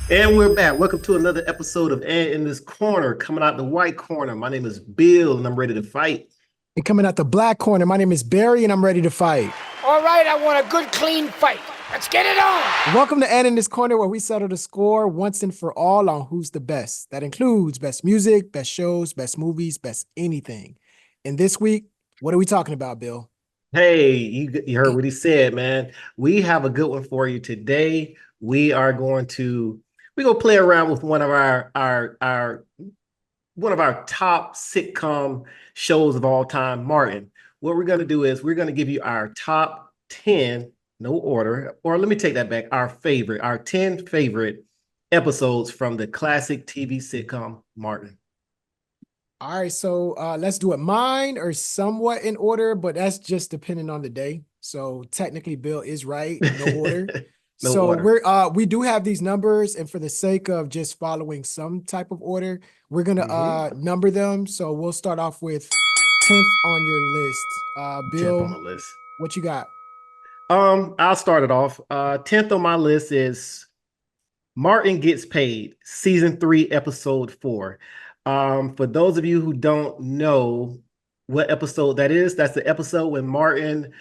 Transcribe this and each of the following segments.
And we're back. Welcome to another episode of And in This Corner, coming out the white corner. My name is Bill, and I'm ready to fight. And coming out the black corner, my name is Barry, and I'm ready to fight. All right, I want a good, clean fight. Let's get it on. Welcome to And in This Corner, where we settle the score once and for all on who's the best. That includes best music, best shows, best movies, best anything. And this week, what are we talking about, Bill? Hey, you heard what he said, man. We have a good one for you today. We're gonna play around with one of our one of our top sitcom shows of all time, Martin. What we're gonna do is we're gonna give you our top 10, no order, or let me take that back, our 10 favorite episodes from the classic TV sitcom Martin. All right, so let's do it. Mine are somewhat in order, but that's just depending on the day. So technically, Bill is right, no order. No So order. we do have these numbers, and for the sake of just following some type of order, we're gonna number them. So we'll start off with 10th on your list. 10th on Bill, my list. what you got? I'll start it off. 10th on my list is Martin Gets Paid, season 3, episode 4. For those of you who don't know what episode that is, that's the episode when Martin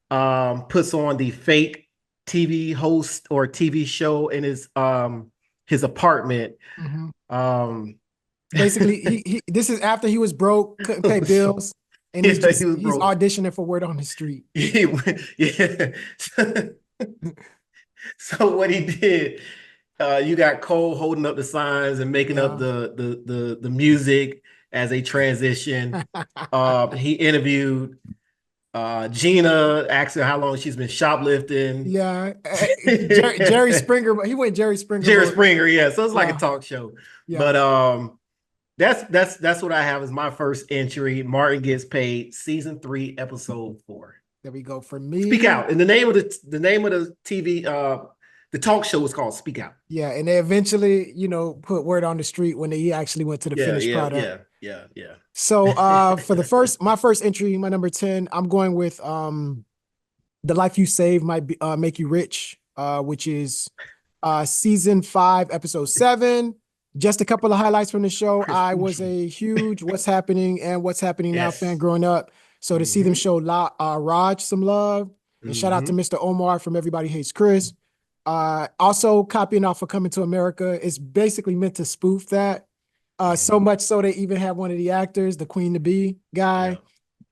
puts on the fake TV host or TV show in his apartment. Um Basically, he this is after he was broke, couldn't pay bills, and yeah, he's auditioning for Word on the Street. yeah. So what he did, you got Cole holding up the signs and making up the music as a transition. He interviewed Gina, asked her how long she's been shoplifting. Yeah, Jerry Springer. He went Jerry Springer. Jerry Springer, yeah. So it's like a talk show. Yeah. But that's what I have as my first entry. Martin Gets Paid, season 3, episode 4. There we go. For me, Speak Out. And the name of the TV the talk show was called Speak Out. Yeah, and they eventually, put Word on the Street when he actually went to the finished product. Yeah. So for my first entry, my number 10, I'm going with The Life You Save Might Make You Rich, which is season 5, episode 7. Just a couple of highlights from the show. I was a huge What's Happening and What's Happening Now fan growing up. So to see them show Raj some love, and shout out to Mr. Omar from Everybody Hates Chris. Also copying off of Coming to America. It's basically meant to spoof that. So much so they even have one of the actors, the Queen to Be guy.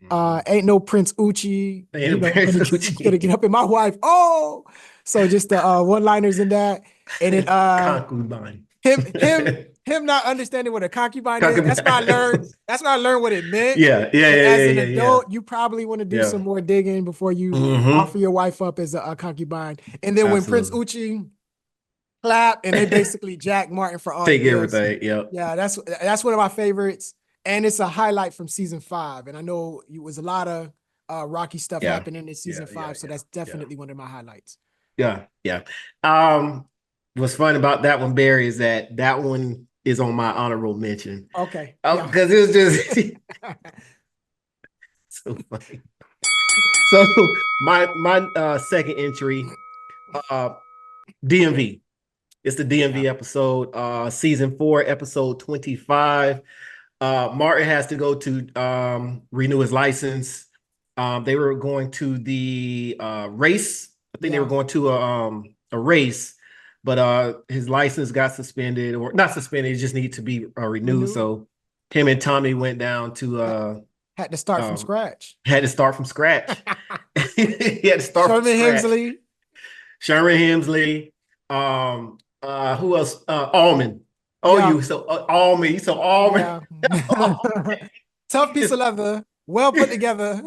Ain't no Prince Uchi. Gonna get up in my wife. Oh, so just the one-liners in that, and then concubine. him not understanding what a concubine is. That's when I learned. That's when I learned what it meant. Yeah. As an adult, you probably want to do some more digging before you offer your wife up as a concubine. And then when Prince Uchi clap and they basically Jack Martin for all take everything. Yeah, that's one of my favorites, and it's a highlight from season 5. And I know it was a lot of Rocky stuff happening in season 5, so that's definitely one of my highlights. Yeah. What's fun about that one, Barry, is that one is on my honorable mention. Okay. Because it was just so funny. So my second entry, DMV. It's the DMV episode, season 4, episode 25. Martin has to go to renew his license. They were going to the race. I think they were going to a race, but his license got suspended, or not suspended. It just needed to be renewed. So him and Tommy went down to had to start from scratch. He had to start from scratch. Sherman Hemsley. Who else? Allman. You so Allman. You so Allman. Yeah. Tough piece of leather, well put together.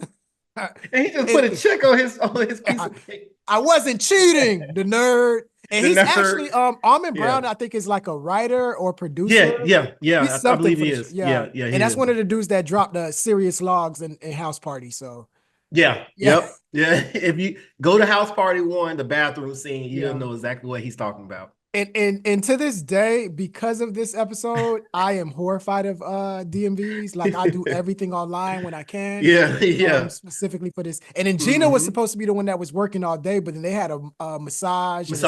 And he just put a check on his piece of cake. I wasn't cheating, the nerd. And he's actually Almond Brown, I think, is like a writer or producer. Yeah. I believe he is. Yeah. And that's one of the dudes that dropped the Serious Logs in House Party. So yeah. If you go to House Party 1, the bathroom scene, you'll know exactly what he's talking about. And to this day, because of this episode, I am horrified of DMVs. Like, I do everything online when I can. Yeah. Specifically for this. And then Gina was supposed to be the one that was working all day, but then they had a massage. Yep.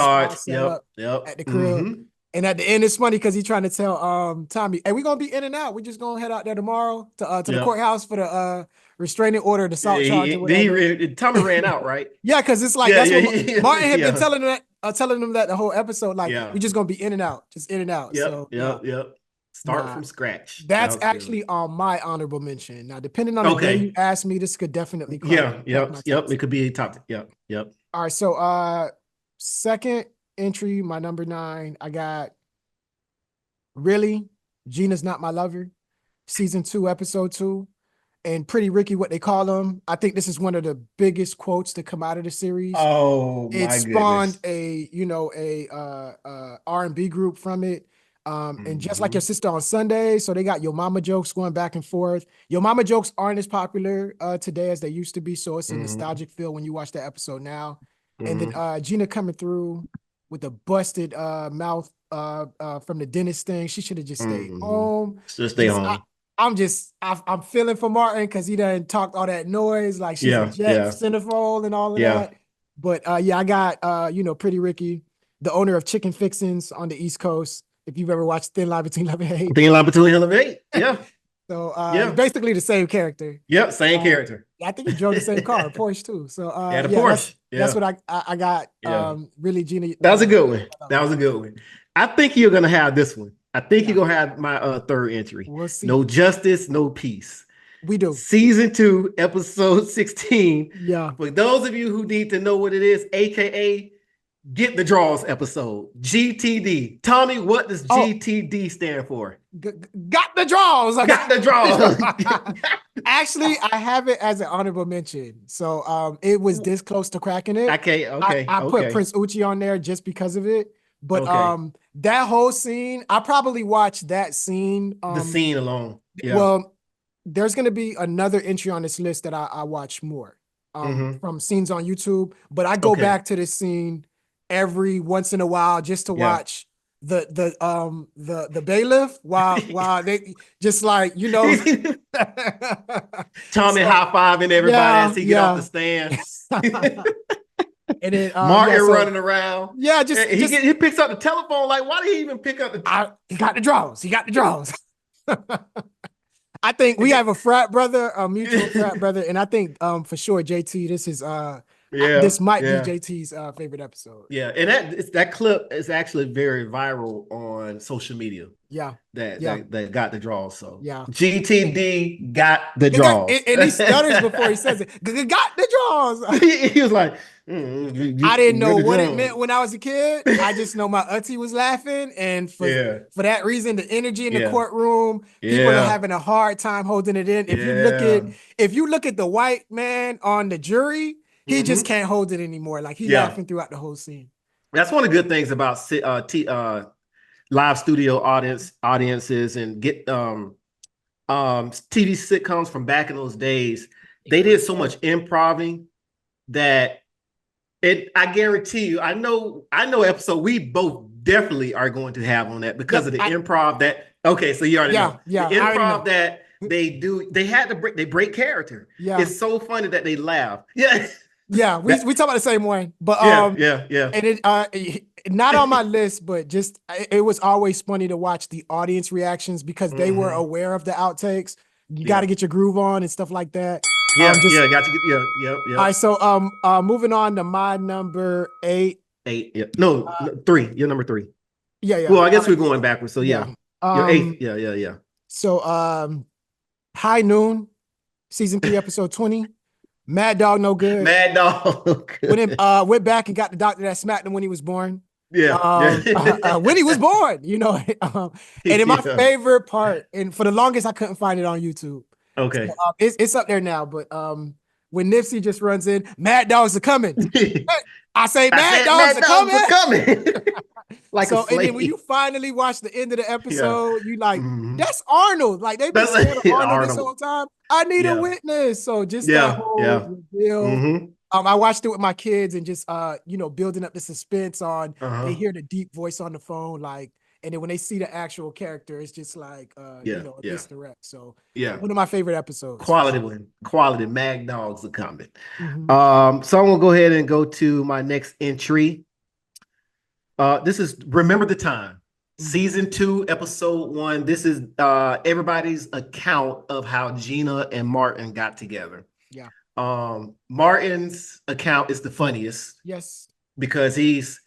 At the crib. And at the end, it's funny because he's trying to tell Tommy, "Hey, we're gonna be in and out. We're just gonna head out there tomorrow to the Yeah. courthouse for the restraining order, the assault charge, or Then whatever." Tommy ran out, right? Yeah, because it's like Yeah, that's yeah, what yeah, Martin had been yeah. telling them that the whole episode. Like, Yeah. we're just gonna be in and out, just in and out. So yeah, Yep. Start nah, from scratch. That that's was good. actually on my honorable mention. Now, depending on the day you Okay. ask me, this could definitely Yeah, crack my top It 10. could be a top. Yep. All right, so second entry, my number 9, I got Really, Gina's Not My Lover, season 2, episode 2, and Pretty Ricky, what they call him. I think this is one of the biggest quotes to come out of the series. Oh It my spawned goodness. a R&B group from it. And just like your Mhm. sister on Sunday, so they got Yo Mama jokes going back and forth. Yo Mama jokes aren't as popular today as they used to be, so it's a Mhm. nostalgic feel when you watch that episode now. And then Mhm. Gina coming through with a busted mouth from the dentist thing. She should have just stayed Mhm. home. Just stay home. I'm feeling for Martin because he done talked all that noise, like she's a jet Yeah. centerfold and all of Yeah. that. But yeah, I got Pretty Ricky, the owner of Chicken Fixins on the East Coast. If you've ever watched Thin Line Between Love and Hate. Thin Line Between Love and Hate. Yeah. So Yeah. basically the same character. Yep. Same character. I think he drove the same car, a Porsche too. So Yeah, the yeah, Porsche. that's Yeah. what I got. Yeah. Really Gina. That was a good one. That was a good one. I think you're gonna have this one. I think Yeah. you're gonna have my third entry. We'll see. No Justice, No Peace. We do. Season 2, episode 16. Yeah. For those of you who need to know what it is, aka Get the Draws episode. GTD. Tommy, what does GTD stand for? Got the draws. Got the draws. Actually, I have it as an honorable mention. So it was this close to cracking it. I put Prince Uchi on there just because of it. But that whole scene, I probably watched that scene. The scene alone. Yeah. Well, there's gonna be another entry on this list that I watch more from scenes on YouTube. But I go back to this scene every once in a while just to watch the bailiff while they just like Tommy high-fiving everybody as he get off the stand. And then Martin running around. Yeah, he picks up the telephone. Like, why did he even pick up he got the draws. He got the draws. I think we have a frat brother, a mutual frat brother, and I think for sure JT, this might be JT's favorite episode. Yeah, and that clip is actually very viral on social media. Yeah, that got the draws. So yeah, GTD got the draws, and he stutters before he says it. Got the draws. He was like, I didn't know what it meant when I was a kid. I just know my auntie was laughing, and for that reason, the energy in the courtroom, people are having a hard time holding it in. If you look at the white man on the jury, he just can't hold it anymore. Like he's laughing throughout the whole scene. That's one of the good things about live studio audiences and get TV sitcoms from back in those days. They did so much improving that I guarantee you, I know episode we both definitely are going to have on that because of the improv that. Okay, so you already know. Yeah, the improv that they do. They had to break character. Yeah, it's so funny that they laugh. Yeah. Yeah, we talk about the same one, but yeah. And it not on my list, but just it was always funny to watch the audience reactions because they were aware of the outtakes. You got to get your groove on and stuff like that. Got to get All right, so moving on to my number 8. 8, no, 3. You're number 3. Yeah. Well, I guess we're going backwards. So you're 8th. Yeah. So High Noon, season 3, episode 20. Mad Dog No Good. Mad Dog. When it went back and got the doctor that smacked him when he was born. Yeah. When he was born, and in my favorite part, and for the longest I couldn't find it on YouTube. Okay. So, it's up there now, but when Nipsey just runs in, Mad Dogs are coming. I say Mad Dogs are coming. Like so, and then when you finally watch the end of the episode, you like, that's Arnold. Like they've been saying Arnold this whole time. I need a witness. So just that whole reveal. I watched it with my kids and just building up the suspense on they hear the deep voice on the phone, like, and then when they see the actual character, it's just like a misdirect. So one of my favorite episodes. Quality Mag Dogs are coming. So I'm gonna go ahead and go to my next entry. This is Remember the Time. Season 2, episode 1. This is everybody's account of how Gina and Martin got together. Yeah. Martin's account is the funniest Yes. because he's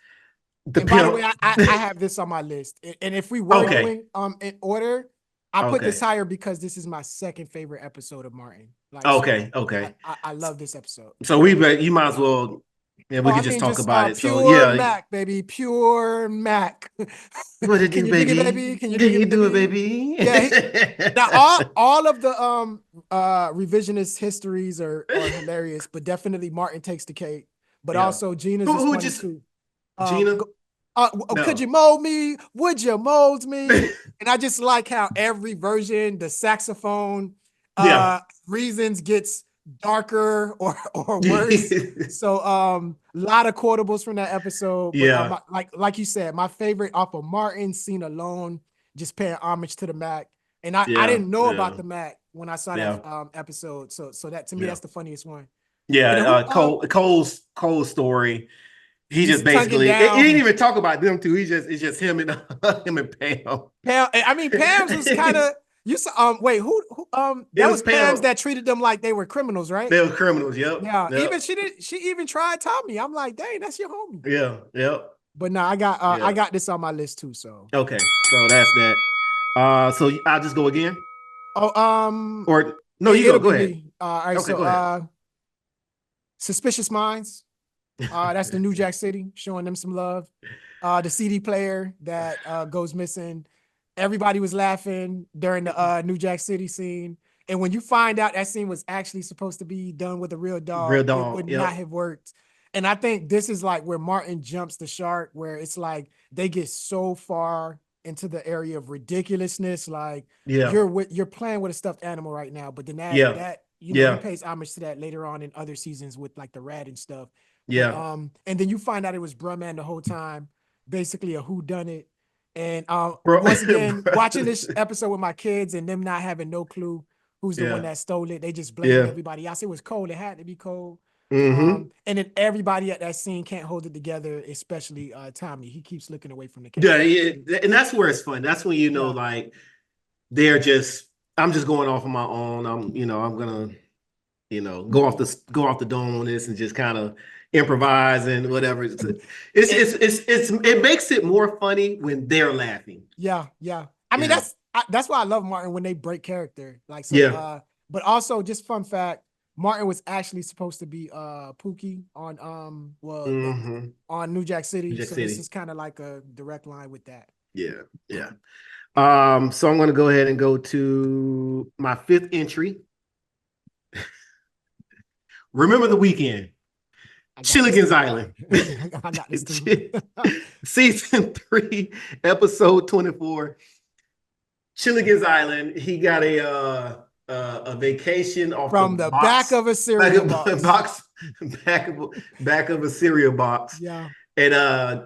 the And by the pimp. way, I have this on my list. And if we were Okay. doing in order, I put this Okay. higher because this is my second favorite episode of Martin. Like, Okay. so Okay. I love this episode. So you might as well, yeah, we Oh, could I just mean, talk just about it. So pure yeah, Mac, baby, pure Mac. what it Can do, you dig it, baby? baby? Can you Can dig you it, do it, baby? baby? Yeah. Now all of the revisionist histories are hilarious, but definitely Martin takes the cake. But Yeah. also Gina's is Who funny just too. Gina? Could No. you mold me? Would you mold me? And I just like how every version, the saxophone Yeah. reasons gets darker or worse. So a lot of quotables from that episode. But Yeah. like you said, my favorite off of Martin's scene alone, just paying homage to the Mac. And I Yeah. didn't know Yeah. about the Mac when I saw that Yeah. episode. So that to me, Yeah. that's the funniest one. And Yeah. who, Cole's story. He just just tonguing basically he down. didn't even talk about them two. It's just him and him and Pam. I mean, Pam's was kind of you saw. Wait, who that was Pam's Pam. that treated them like they were criminals, right? They were criminals. Yep. Yeah. Yep. Even she even tried Tommy. I'm like, dang, that's your homie. Yeah. Yep. But no, I got this on my list too. So Okay. So that's that. So I'll just go again. Oh, Or no, you it'll go. Go be ahead. me. All right. Okay, So go ahead. Suspicious Minds. That's the New Jack City, showing them some love. The CD player that goes missing. Everybody was laughing during the New Jack City scene. And when you find out that scene was actually supposed to be done with a real Real dog, it dog. would Yep. not have worked. And I think this is like where Martin jumps the shark, where it's like they get so far into the area of ridiculousness. Like Yeah. you're playing with a stuffed animal right now, but then Yeah. that Yeah. he pays homage to that later on in other seasons with like the rat and stuff. Yeah. But, and then you find out it was Brumman the whole time, basically a whodunit. And Bro- once again, bro- watching this episode with my kids and them not having no clue who's the Yeah. one that stole it, they just blame Yeah. everybody else. It was cold. It had to be cold. Mhm. And then everybody at that scene can't hold it together, especially Tommy. He keeps looking away from the camera. Yeah, and that's where it's fun. That's when you know, Yeah. like I'm just going off on my own. I'm gonna, go off the dome on this and just kind of improvise and whatever. It makes it more funny when they're laughing. Yeah. I mean, Yeah. that's why I love Martin when they break character. Like, so, Yeah. But also, just fun fact, Martin was actually supposed to be Pookie on Mhm. on New Jack City. New Jack So City. this is kind of like a direct line with that. Yeah. So I'm gonna go ahead and go to my fifth entry. Remember the Weekend. I got Chilligan's this. Island. I got this too. Season 3, episode 24. Chilligan's Island. He got a vacation off From the box, back of a cereal box. back of a cereal box. Yeah. And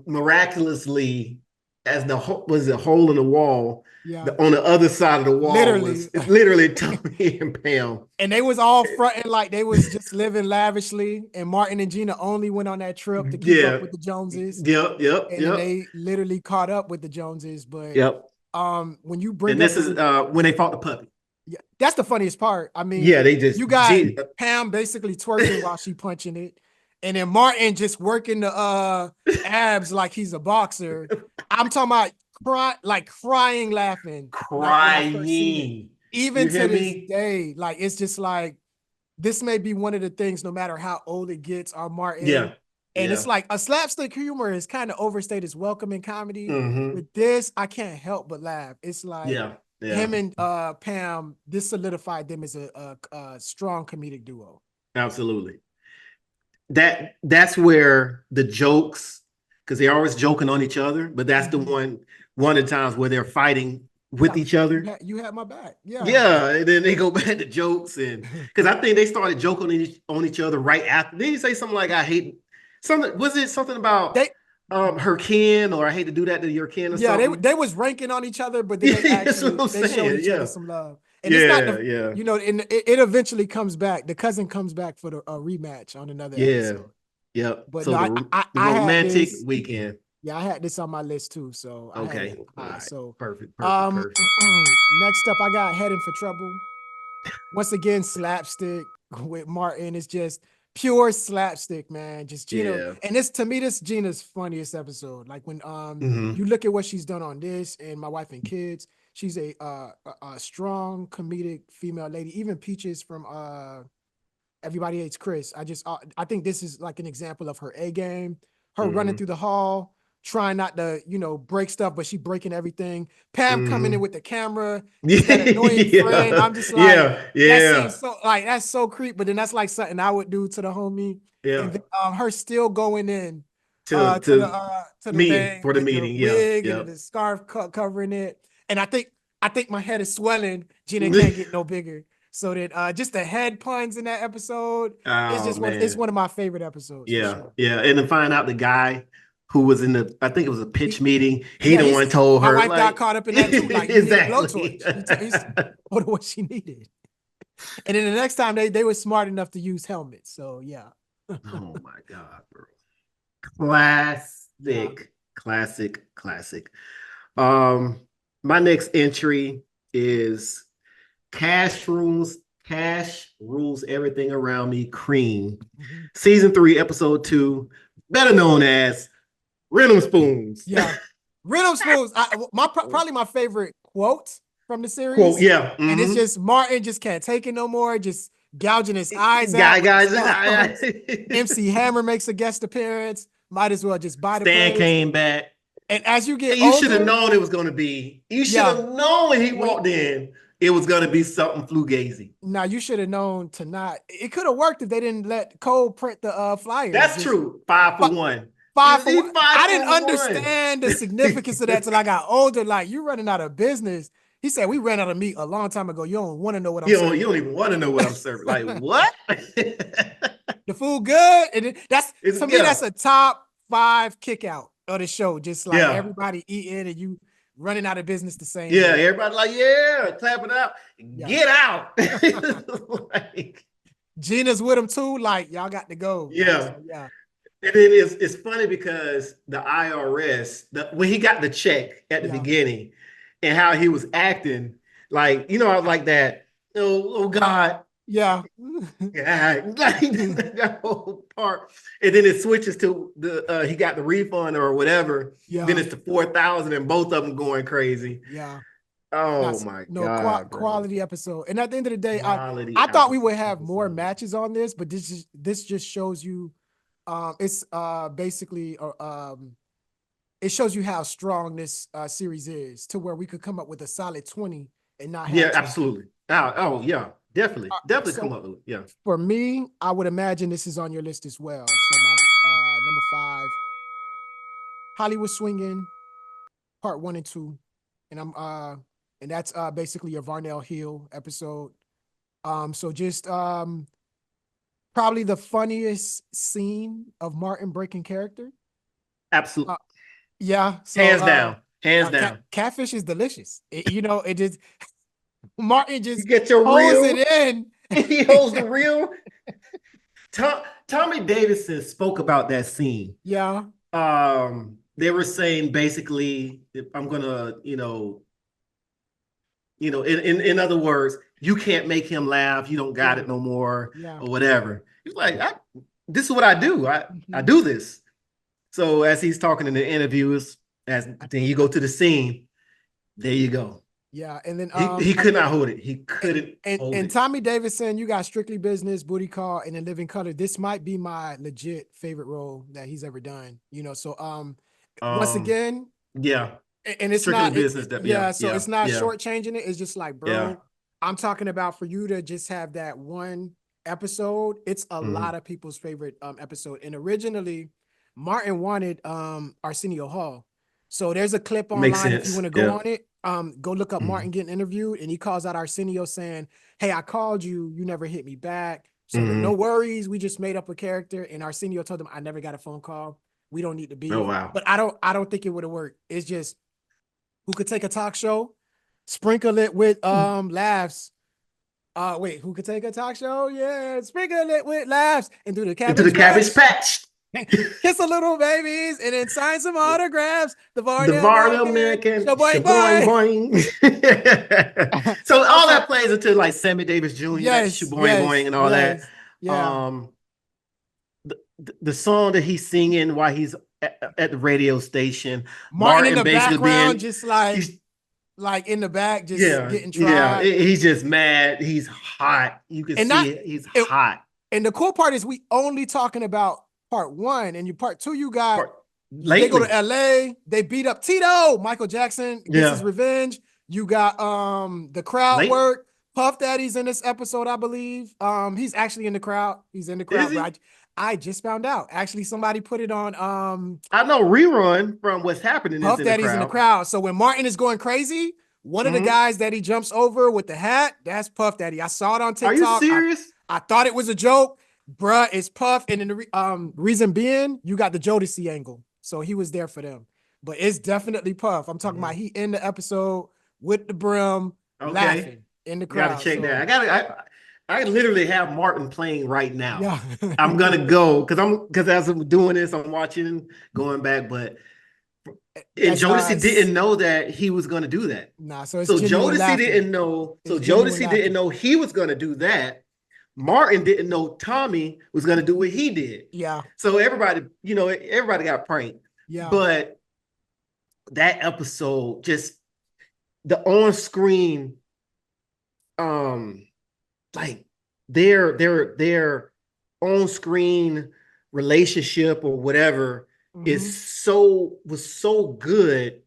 miraculously, as the hole in the wall, Yeah. on the other side of the wall Literally. it's literally Tony and Pam. And they was all fronting like they was just living lavishly. And Martin and Gina only went on that trip to keep up with the Joneses. Yep. And then they literally caught up with the Joneses. But when you bring and this is when they fought the puppy. Yeah, that's the funniest part. I mean, they just you got Pam basically twerking while she punching it, and then Martin just working the abs like he's a boxer. I'm talking about crying, laughing. Even to this day, like it's just like this may be one of the things, no matter how old it gets, our Martin. Yeah. And it's like a slapstick humor is kind of overstated its welcome in comedy. Mhm. With this, I can't help but laugh. It's like him and Pam, this solidified them as a strong comedic duo. Absolutely. That's where the jokes, because they're always joking on each other, but that's the one of the times where they're fighting with each other. You had my back. Yeah. Yeah. And then they go back to jokes, and because I think they started joking on each other right after. Did you say something like "I hate"? Was it something about her kin, or "I hate to do that to your kin"? Or something? they was ranking on each other, but then they showed each other some love. And it's not and it eventually comes back. The cousin comes back for the rematch on another episode. Yep. But so no, the romantic weekend. Yeah, I had this on my list too, so I had Okay. it All high. right. So, Perfect. Perfect. Perfect. next up, I got Heading for Trouble. Once again, slapstick with Martin. It's just pure slapstick, man. Just Gina, Yeah. and this to me, this Gina's funniest episode. Like when Hmm. you look at what she's done on this and My Wife and Kids, she's a strong comedic female lady. Even Peaches from Everybody Hates Chris. I think this is like an example of her A game. Her running Hmm. through the hall, trying not to, break stuff, but she breaking everything. Pam coming in Hmm. with the camera, just that annoying friend. Yeah. I'm just like, Yeah. that Yeah. seems so like that's so creep, but then that's like something I would do to the homie. Yeah. And then her still going in To to the meeting thing for the with the meeting. Yeah. wig and Yeah. the scarf covering it. And I think my head is swelling. Gina can't get no bigger. So that just the head puns in that episode, Oh it's man. one of my favorite episodes for Yeah. sure. Yeah. And to find out the guy who was in the, I think it was a pitch He, meeting. He yeah, the one told my her wife got like caught up in that too. Like you need a exactly. blowtorch. He told her what she needed. And then the next time they were smart enough to use helmets. So yeah. Oh my God, bro. Yeah. Classic, classic, classic. Um, my next entry is Cash rules everything around me. Cream, Mhm. season 3, episode 2, better known as Rhythm Spoons. Yeah. Rhythm Spoons. Probably my favorite quote from the Quote, series. yeah. And it's Mm-hmm. just Martin just can't take it no more, just gouging his eyes Guy, out with his guys. thumbs. MC Hammer makes a guest appearance. Might as well just buy the Stan place. came back. And as you get And you should have older, known it was going to be. You should yeah, have known when he when walked in, it was going to be something flugazy. now you should have known to not. It could have worked if they didn't let Cole print the flyers. That's Just true. 5 for 1. five for He one. five I for didn't one. understand the significance of that till I got older. Like, you running out of business. He said, we ran out of meat a long time ago. You don't want to know what I'm You serving. don't even want to know what I'm serving. Like, what? The food good. That's It's to me, yeah. that's a top 5 kick out of the show. Just like Yeah. everybody eating and you running out of business the same Yeah. day. Everybody like, yeah, clap it out. Yeah. Get out. Like, Gina's with him too. Like, y'all got to go. Like, yeah. so, yeah. And then it's funny because the IRS, when he got the check at the Yeah. beginning and how he was acting, like, I was like that, oh God, Yeah. God, like that whole part. And then it switches to he got the refund or whatever. Yeah. Then it's the 4,000 and both of them going crazy. Yeah. Oh That's my no God, bro. quality episode. And at the end of the day, Quality I thought we would have more episode. matches on this, but this just shows you it's basically it shows you how strong this series is to where we could come up with a solid 20 and not have Yeah, to. absolutely. Oh yeah, definitely. Definitely So come up with it. Yeah. for me, I would imagine this is on your list as well. So my number 5, Hollywood Swinging, part 1 and 2. And that's basically a Varnell Hill episode. So just probably the funniest scene of Martin breaking character. Absolutely. Yeah. So Hands down. Hands down. catfish is delicious. It just Martin You just get your holds reel. it in. He holds the reel. Tommy Davidson spoke about that scene. Yeah. They were saying basically, if I'm gonna, in other words, you can't make him laugh. You don't got Yeah. it no more, Yeah. or whatever. He's like, this is what I do. I Mhm. do this. So as he's talking in the interviews, as then you go to the scene, there you go. Yeah. And then He could not hold it. He couldn't hold and it. Tommy Davidson, you got Strictly Business, Booty Call, and In Living Color. This might be my legit favorite role that he's ever done. So once again, Yeah. and it's Strictly not business. so it's not Yeah. shortchanging it. It's just like, bro, Yeah. I'm talking about for you to just have that one episode. It's a Mhm. lot of people's favorite episode. And originally, Martin wanted Arsenio Hall. So there's a clip Makes online if you sense. want to go Yeah. on it. Go look up Mhm. Martin getting interviewed, and he calls out Arsenio saying, "Hey, I called you. You never hit me back. So Mhm. no worries. We just made up a character." And Arsenio told him, "I never got a phone call. We don't need to be." Oh wow. But I don't think it would have worked. It's just who could take a talk show, sprinkle it with laughs. Wait, who could take a talk show? Yeah, sprinkle it with laughs and do the Into the Cabbage Cabbage Patch. Patch. Kiss a little babies and then sign some autographs. The The Varnell Varnell American. American, Shaboing shaboing boy. boing. So all Also, that plays into like Sammy Davis Jr., that yes, shaboing boing yes, and all that. yes. Yeah. Um, the song that he's singing while he's at the radio station, Martin in Martin the basically background, being, just like he's in the back, just yeah, getting yeah, tried. he's just mad. He's hot. You can And not see it. He's it, hot. and the cool part is we only talking about part one, and you part two, you got Part- they go to Lately, LA, they beat up Tito, Michael Jackson gets his yeah, revenge. You got the crowd late work. Puff Daddy's in this episode, I believe. He's actually in the crowd. He's in the is crowd, he? but I just found out. Actually, somebody put it on I know rerun from what's happening is Puff in the Daddy's in the crowd. crowd. So when Martin is going crazy, one of the Mhm. guys that he jumps over with the hat, that's Puff Daddy. I saw it on Are you TikTok. serious? I thought it was a joke. Bruh, it's Puff. And then the reason being, you got the Jodeci angle. So he was there for them. But it's definitely Puff. I'm talking about he in the episode with the brim, Okay, laughing in the gotta crowd. check that. So I literally have Martin playing right now. yeah. I'm gonna go because as I'm doing this, I'm watching, going back, but and That's Jodeci it's didn't know that he was gonna do that. nah, so it's So genuine Jodeci laughter. didn't know. So It's genuine Jodeci laughter. didn't know he was gonna do that. Martin didn't know Tommy was gonna do what he did. Yeah. So everybody, everybody got pranked. Yeah. But that episode, just the on-screen, like their on-screen relationship or whatever was so good.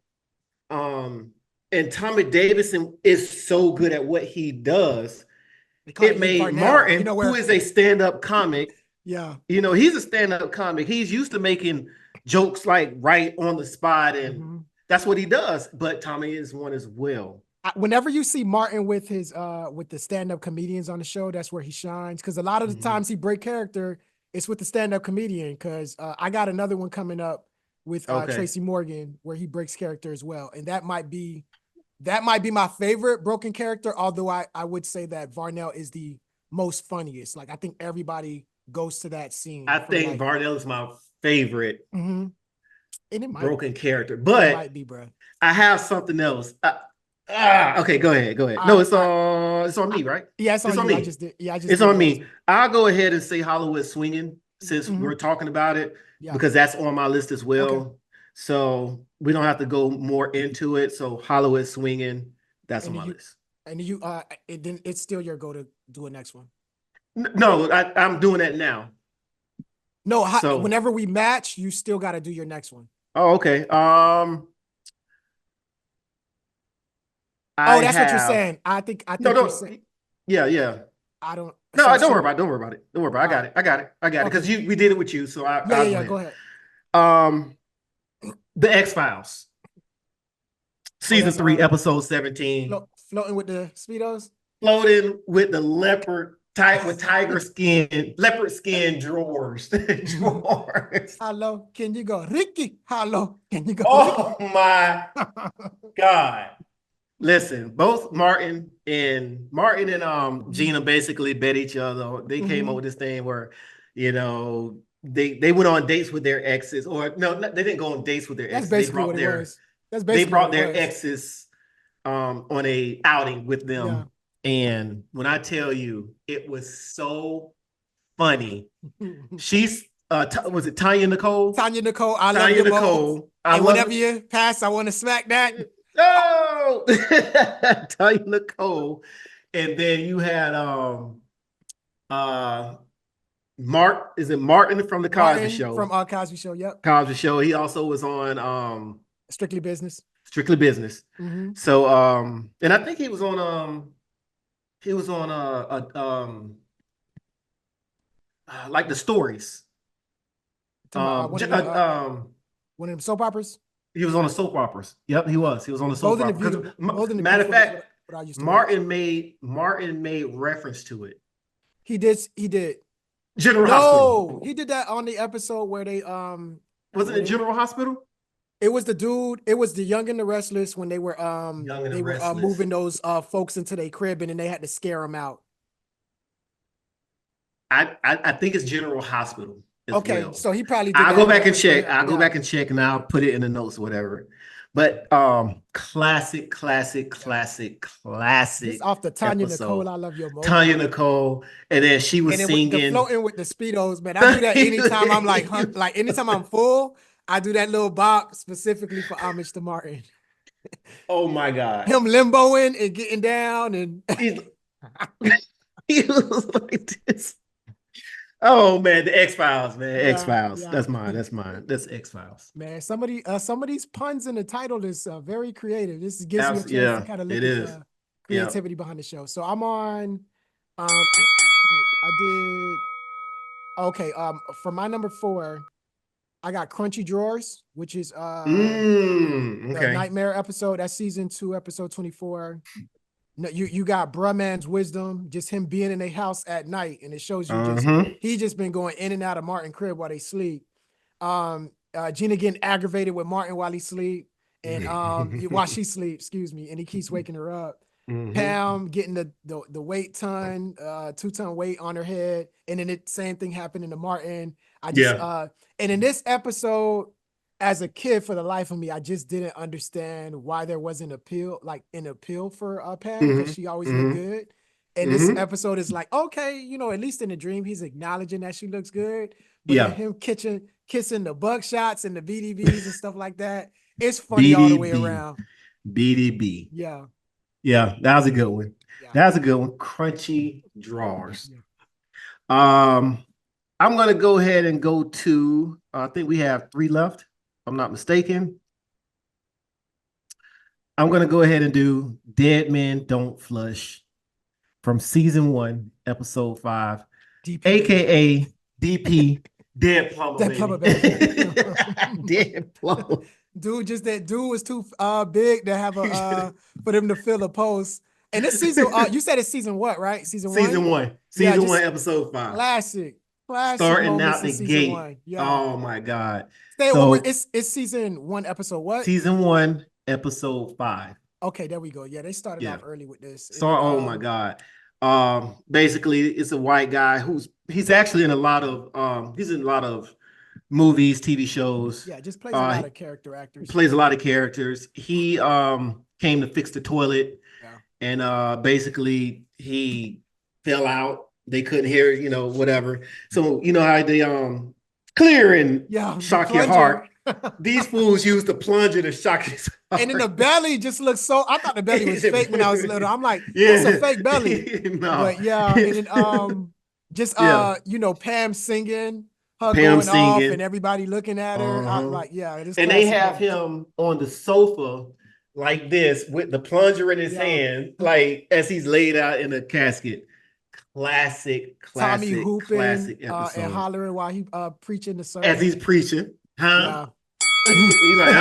And Tommy Davidson is so good at what he does. It made Martin, who is a stand-up comic, yeah. he's a stand-up comic. He's used to making jokes like right on the spot, and that's what he does. But Tommy is one as well. Whenever you see Martin with his with the stand-up comedians on the show, that's where he shines. Because a lot of the times he break character, it's with the stand-up comedian. Because I got another one coming up with Tracy Morgan where he breaks character as well, and that might be my favorite broken character. Although I would say that Varnell is the most funniest. Like I think everybody goes to that scene. I think Varnell is my favorite broken character, but it might be, bro. I have something else. Okay, go ahead. No, it's on me, right? Yeah, it's on me. Me. It's on me. I'll go ahead and say Hollywood Swinging since we're talking about it because that's on my list as well. Okay. So we don't have to go more into it. So Hollywood Swinging, that's on my list. And it's still your go to do a next one. No, I'm doing that now. No, whenever we match, you still got to do your next one. Oh, okay. That's what you're saying. I think you're saying. Yeah. I don't. No, don't worry about it. Don't worry about it. I got it. Because we did it with you. So go ahead. The X-Files. Season 3, episode 17. Floating with the Speedos? Floating with the leopard with leopard skin drawers. Hello, can you go? Ricky, hello, can you go? Oh my God. Listen, both Martin and Gina basically bet each other. They came up with this thing where, they went on dates with their exes, or no, they didn't go on dates with their exes. That's basically what it was. They brought their exes on a outing with them. Yeah. And when I tell you, it was so funny. She's was it Tanya Nicole? Tanya Nicole, I love you Nicole. And whenever you pass, I want to smack that. No, Tanya Nicole, and then you had Mark. Is it Martin from the Cosby Show? From Cosby Show, yep. Cosby Show. He also was on Strictly Business. Strictly Business. So and I think he was on like the stories. One of them soap operas. He was on the soap operas. Yep, he was. He was on the soap operas. Matter of fact, Martin made reference to it. He did. General Hospital. He did that on the episode where they wasn't it General Hospital? It was the dude. It was the Young and the Restless when they were moving those folks into their crib and then they had to scare them out. I think it's General Hospital. as Okay, well. so he probably did I'll that go in back and order for check. him. I'll go Yeah, back and check, and I'll put it in the notes, whatever. But classic, classic, yeah. classic, This classic off the Tanya episode. Nicole, I love your Tanya mobile. Nicole, and then she was And then with the singing. floating with the speedos, man. I do that anytime I'm like anytime I'm full. I do that little bop specifically for homage to Martin. Oh my God. Him limboing and getting down and He, he was like this. Oh man, the X Files, man. X yeah, Files. yeah. That's mine. That's mine. That's X Files. Man, some of these puns in the title is very creative. This gives you a chance to Yeah, kind of look it at is. the Yeah. creativity behind the show. So I'm on. I did okay. For my number 4, I got Crunchy Drawers, which is the Okay. Nightmare episode. That's season 2, episode 24. No, you got Bruh Man's wisdom, just him being in a house at night, and it shows you just Uh-huh. he just been going in and out of Martin crib while they sleep. Gina getting aggravated with Martin while he sleep, and while she sleeps, excuse me, and he keeps waking her up. Mm-hmm. Pam getting the weight ton, 2-ton weight on her head, and then it same thing happening to Martin. I just Yeah. and in this episode, as a kid, for the life of me, I just didn't understand why there wasn't an appeal for Pam, because she always looked Mm-hmm. good. And this Mm-hmm. episode is like, okay, at least in the dream, he's acknowledging that she looks good. But then Yeah. him kissing the buckshots and the BDBs and stuff like that, it's funny all the way BDB. around. BDB. Yeah, Yeah, that was a good one. yeah, That was a good one. Crunchy drawers. yeah. Um, I'm gonna go ahead and go to I think we have 3 left, if I'm not mistaken. I'm gonna go ahead and do Dead Men Don't Flush from season 1, episode 5, DP baby. aka DP, Dead Plumber That plumber baby. baby. Dead Plumber. That dude was too big to have for them to fill a post. And this season, you said it's season what, right? Season 1? Season 1. Yeah, Season just 1, episode 5. classic Starting moments out in the season gate. 1. Yeah. Oh my God. Stay So it's season 1, episode what? season 1, episode 5. Okay, there we go. Yeah, they started Yeah. off early with this. And So then, oh my God. Basically it's a white guy he's actually in a lot of he's in a lot of movies, TV shows. yeah, just plays a lot of character He actors. plays a lot of characters. He came to fix the toilet, Yeah. and basically he fell out. They couldn't hear, whatever. So you know how they clear and Yeah, the shock your plunger. heart. These fools use the plunger to shock his heart. And then the belly just looks so. I thought the belly was fake when I was little. I'm like, Yeah. that's a fake belly. No. But yeah, and then just Yeah. Pam singing, her Pam going off, singing. and everybody looking at her. I Uh-huh. like, yeah, it is. And they classic have moment. him on the sofa like this with the plunger in his Yeah. hand, like as he's laid out in a casket. Classic, Tommy classic, hooping classic episode. and hollering while he preaching the sermon. As he's preaching, huh? Yeah. He's like,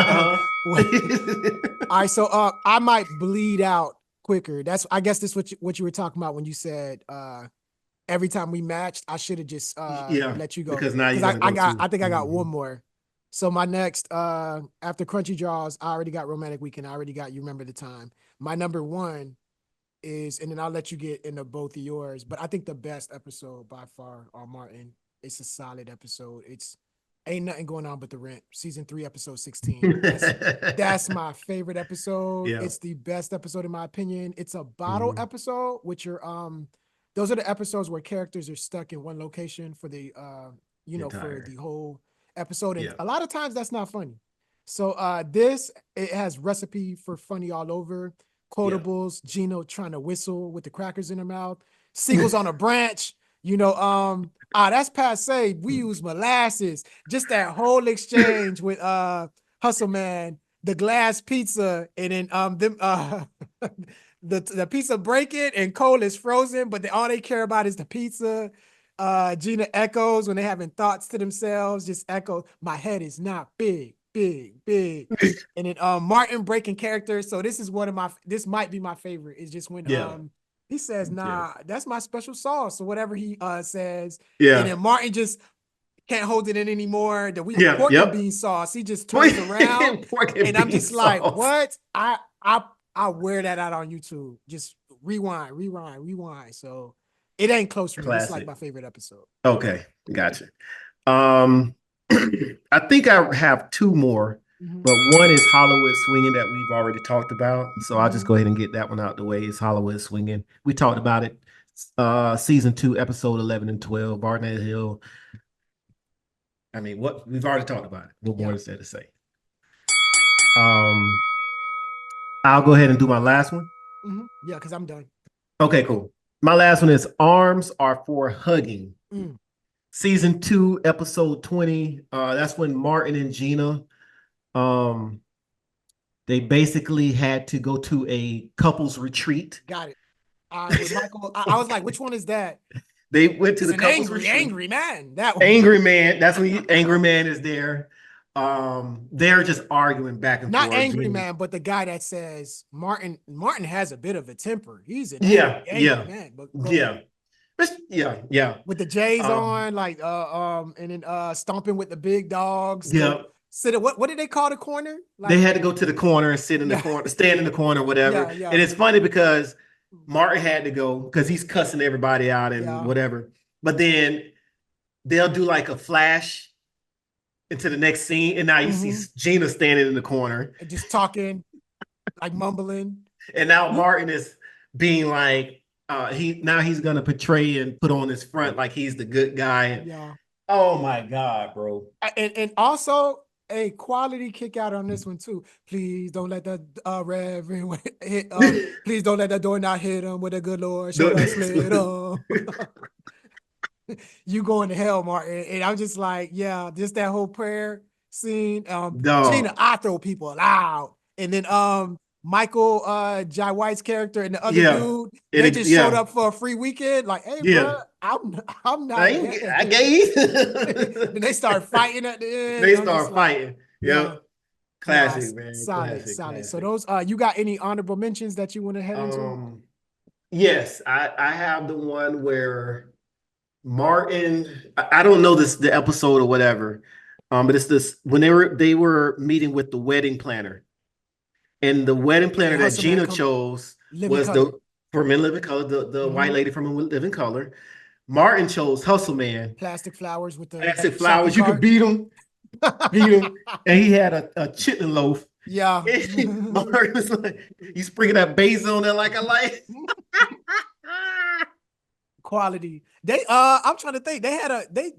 All right, so I might bleed out quicker. I guess this what you were talking about when you said every time we matched, I should have just Yeah, let you go. because now you're I gonna go I think I got Mhm. one more. So my next after Crunchy Jaws, I already got Romantic Weekend. I already got You Remember the Time. My number 1 is, and then I'll let you get into both of yours, but I think the best episode by far on Martin. It's a solid episode. It's Ain't Nothing Going On But the Rent, season 3, episode 16. That's my favorite episode. Yeah. It's the best episode in my opinion. It's a bottle Mhm. episode, which are those are the episodes where characters are stuck in one location for the for the whole episode. And Yeah. a lot of times that's not funny. So it has recipe for funny all over. Quotables, Gino trying to whistle with the crackers in her mouth, seagulls on a branch, that's passe. We use molasses. Just that whole exchange with Hustle Man, the glass pizza, and then the pizza breaking and Cole is frozen, but all they care about is the pizza. Gina echoes when they're having thoughts to themselves, just echo, my head is not big, big, big. And then Martin breaking character. So this might be my favorite. It's just when he says, nah, that's my special sauce, or whatever he says. Yeah. And then Martin just can't hold it in anymore. The pork Yep. and bean sauce. He just turns around. And I'm just like, what? I wear that out on YouTube. Just rewind. So it ain't close for me. It's like Classic. my favorite episode. Okay, gotcha. Um, I think I have two more, Mhm. but one is Hollywood Swinging that we've already talked about. So I'll just Mhm. go ahead and get that one out the way. It's Hollywood Swinging. We talked about it. Season 2, episode 11 and 12. Barnett Hill. I mean, what we've already talked about it. What more Yeah. is there to say? Um, I'll go ahead and do my last one. Yeah, because I'm done. Okay, cool. My last one is Arms Are for Hugging. Mm. Season 2, episode 20. That's when Martin and Gina um they basically had to go to a couples retreat. Got it. With Michael, I was like, which one is that? They went to It's the an couples angry, retreat. angry man. That one. Angry Man. That's when Angry Man is there. They're just arguing back and Not forth. angry Gina. man, but the guy that says Martin has a bit of a temper. He's an Yeah, angry, angry yeah, man. But go yeah. ahead. Yeah, yeah. With the J's Um, on, like and then stomping with the big dogs. yeah. Sit what did they call the corner? They Like had to go to the corner and sit in the yeah, corner, stand in the corner, whatever. yeah, yeah, And it's funny because Martin had to go because he's cussing everybody out and yeah. whatever. But then they'll do like a flash into the next scene, and now you see Mm-hmm. Gina standing in the corner, And just talking, like mumbling. and now Martin is being like, he's gonna portray and put on his front like he's the good guy. Yeah. Oh my god, bro! And also a quality kick out on this one too. Please don't let the Reverend hit please don't let that door not hit him with a good Lord. Show that slit You going to hell, Martin. And I'm just like, yeah, just that whole prayer scene. Gina, Dog. I throw people out. And then Michael Jai White's character and the other Yeah, dude, they just showed yeah, up for a free weekend. Like, hey, bro, yeah. I'm not I gay. gave. Then they start fighting at the end. They And I'm just start like, fighting. yeah, Yep. nah, Classic, man. solid, Classic, solid. So classic. those you got any honorable mentions that you want to head into? Yes, I have the one where Martin, I don't know the episode or whatever. But it's this when they were meeting with the wedding planner. And the wedding planner And that Hustle Man Gina come chose Living was Color. the from In Living Color, the white Mhm. lady from In Living Color. Martin chose Hustle Man. Plastic flowers with the Plastic shopping flowers, you could cart. beat him. And he had a chitlin loaf. Yeah. And Martin was like, you sprinkle that basil on there like I like. Quality. They I'm trying to think. They had they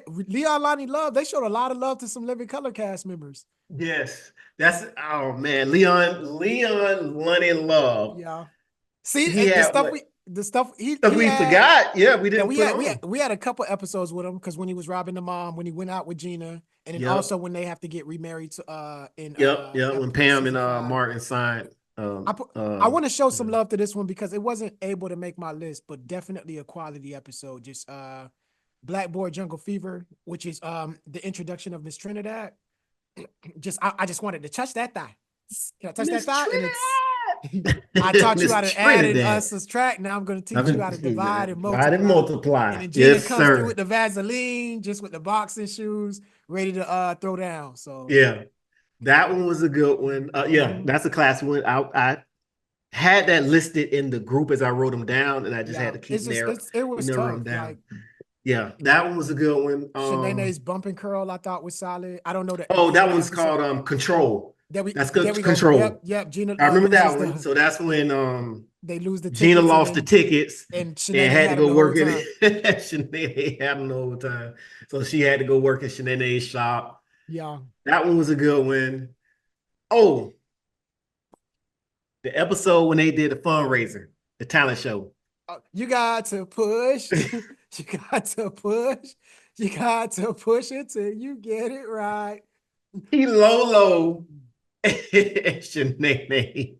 Leon Lonnie Love, they showed a lot of love to some Living Color cast members. Yes, that's oh man, Leon Lunny Love. Yeah. See, He the had stuff what the stuff stuff he we had. forgot. Yeah, we Yeah, didn't put on. we had a couple episodes with him because when he was robbing the mom, when he went out with Gina, and then Yep, also when they have to get remarried to in yep. When Pam and season 5. Martin signed, I I want to show yeah. some love to this one because it wasn't able to make my list, but definitely a quality episode. Just Black Boy Jungle Fever, which is the introduction of Miss Trinidad. I just wanted to touch that thigh. Can I touch that Miss thigh? And it's Trinidad. I taught you Miss how to add and Trinidad. subtract. Now I'm going to I've teach you been how to divide and divide and multiply. And multiply. then Gina Yes, comes through with sir. the Vaseline, just with the boxing shoes, ready to throw down. So Yeah, that one was a good one. Yeah, that's a classic one. I had that listed in the group as I wrote them down, and I just had yeah, to keep it was narrow them tough. down. Like Yeah, that one was a good one. Shanae's bump and curl, I thought was solid. I don't know the Oh, name that of the one's episode. called Control. That's There good we go. Control. Yep. Gina I remember loses that one. the So that's when they lose the Gina tickets lost the tickets and and Shanae had to had them go the whole work in time. Shanae had them the whole time. So she had to go work in Shanae's shop. Yeah. That one was a good one. Oh, the episode when they did the fundraiser, the talent show. You got to push. You got to push. You got to push until you get it right. He Lolo and Shanae.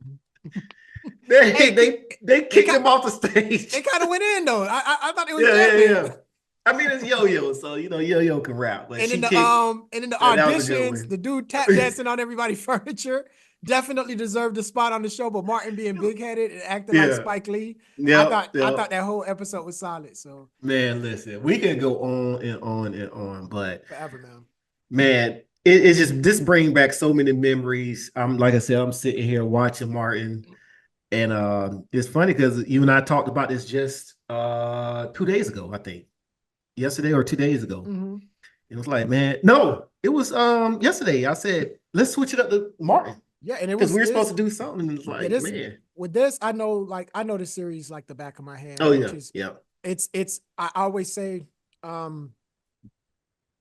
They kicked him off the stage. They kind of went in though. I thought it was Yeah. I mean, it's Yo-Yo, so Yo-Yo can rap, but and she in the kicked. and in the That was a good auditions, one. the dude tap dancing on everybody's furniture definitely deserved a spot on the show. But Martin being big headed and acting like Yeah. Spike Lee, I Yep. thought that whole episode was solid. So Man, listen, we can go on and on and on, but forever, man. man, it's just this bring back so many memories. I'm like I said, I'm sitting here watching Martin, and it's funny because you and I talked about this just 2 days ago, I think, yesterday or 2 days ago. Mm-hmm. It was like, man, no, it was yesterday. I said, let's switch it up to Martin Yeah, and it because was we were supposed this. to do something. And it's Yeah, like, this man, with this, I know the series like the back of my hand, oh which yeah, is yeah, it's I always say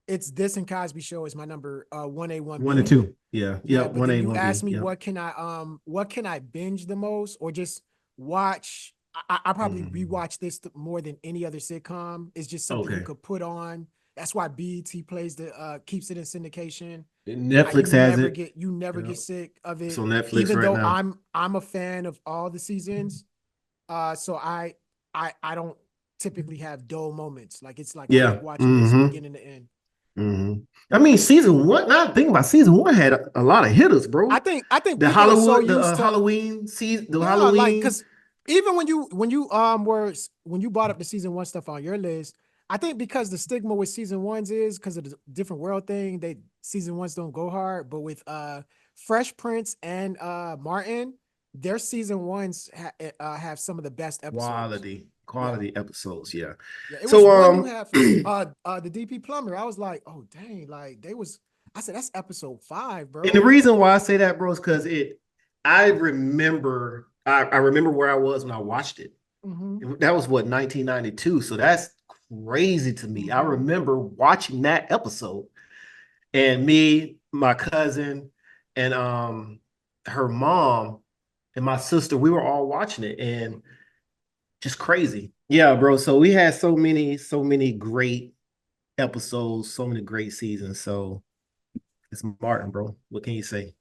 it's this and Cosby Show is my number 1A, 1B. 1 and 2, yeah, Yeah, yep, but one then A, you one ask B, me yep. what can I binge the most or just watch? I probably rewatch this more than any other sitcom. It's just something you Okay, could put on. That's why BET plays the keeps it in syndication. Netflix has it. You never Yeah. get sick of It's it. on Netflix Even right though now. I'm a fan of all the seasons. So I don't typically have dull moments. Like it's like I'm Yeah. watching this beginning to end. I mean, season one. Now think about season one had a lot of hitters, bro. I think The people are so Hollywood, the used to Halloween season, the yeah, like Halloween. because even when you brought up the season one stuff on your list, I think because the stigma with season ones is because of the different world thing, they season ones don't go hard. But with Fresh Prince and Martin, their season ones have some of the best episodes. Yeah. Quality episodes. Yeah. Yeah, it was So one you have the DP Plumber. I was like, oh dang, like they was I said that's episode 5, and the bro. reason why I say that, bro, is because I remember where I was when I watched it. Mm-hmm. That was what 1992. So that's crazy to me. I Mm-hmm. remember watching that episode, and me, my cousin, and her mom and my sister, we were all watching it, and just crazy. Yeah, bro. So we had so many great episodes, so many great seasons. So it's Martin, bro. What can you say?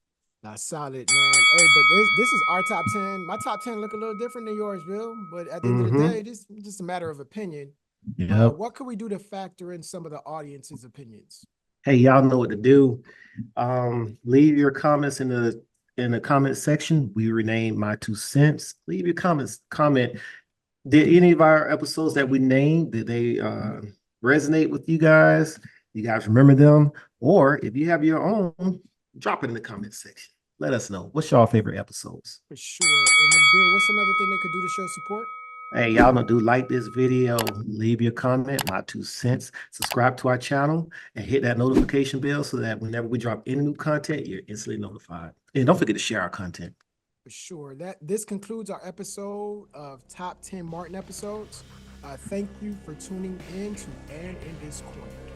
That's solid, man. Hey, but this is our top 10. My top 10 look a little different than yours, Bill. But at the end of the day, this is just a matter of opinion. Yep. What could we do to factor in some of the audience's opinions? Hey, y'all know what to do. Leave your comments in the comment section. We rename my 2 cents. Leave your comments. Comment. Did any of our episodes that we named, did they resonate with you guys? You guys remember them? Or if you have your own, drop it in the comment section. Let us know. What's your favorite episodes? For sure. And then Bill, what's another thing they could do to show support? Hey, y'all know, do like this video, leave your comment, my 2 cents, subscribe to our channel, and hit that notification bell so that whenever we drop any new content, you're instantly notified. And don't forget to share our content. For sure. This concludes our episode of Top 10 Martin episodes. Thank you for tuning in to And in This Corner.